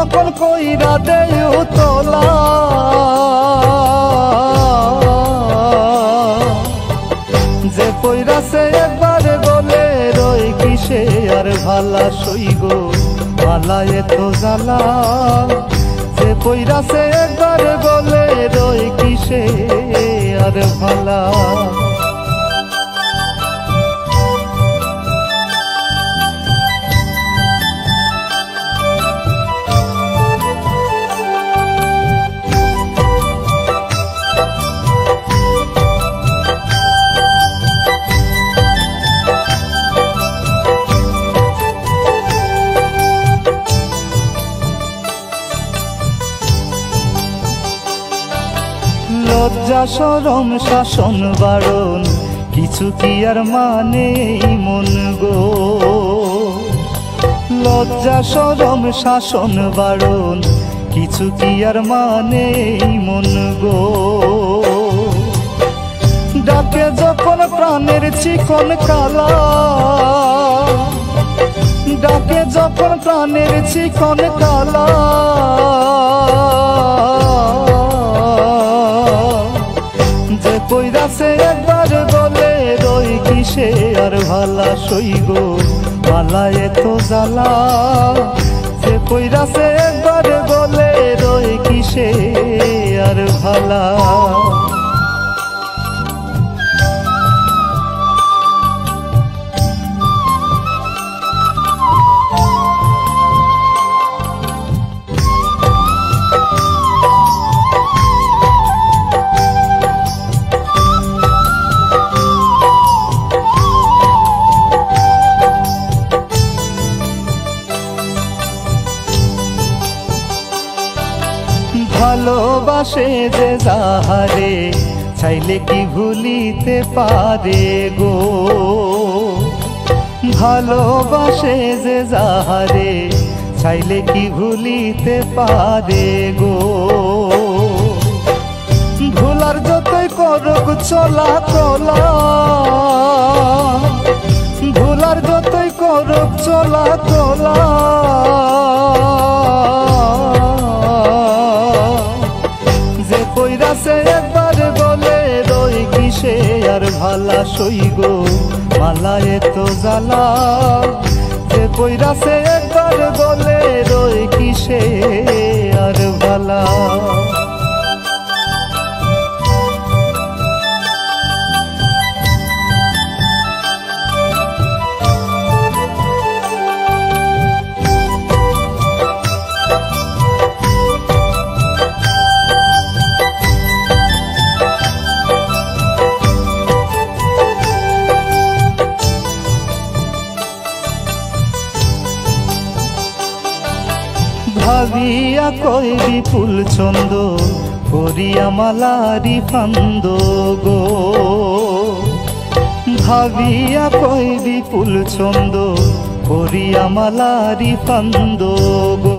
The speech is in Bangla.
যখন কইরা দেও তোলা যে পইরাছে একবার বলে রই কিসে আর ভালা সইগ ভালা এত জ্বালা যে পইরাছে একবার বলে রই কিসে আর ভালা লজ্জা শরম শাসন বারণ কিছু কি আর মানে মন গো লজ্জা শরম শাসন বারণ কিছু কি আর মানে মন গো ডাকে যখন প্রাণের চিকন কালা ডাকে যখন প্রাণের চিকন কালা যে কইরাছে একবার বলে রই কিসে আর ভালা সইগ ভালা এত জ্বালা যে কইরাছে একবার বলে রই কিসে আর ভালা ভালোবাসে যে যাহারে চাইলে কি ভুলিতে পারে গো ভালোবাসে যে যাহারে চাইলে কি ভুলিতে পারে গো ভুলার যতই করুক চলা চলা ভুলার যতই করুক চলা চলা কইরাছে একবার বলে রই কিসে আর ভালা সইগ ভালা এত জ্বালা যে কইরাছে একবার বলে রই কিসে আর ভালা ভাবিয়া কই বিপুল ছন্দ করিয়া মালারি ফান্দ গো ভাবিয়া কই বিপুল ছন্দ করিয়া মালারি ফান্দ গো।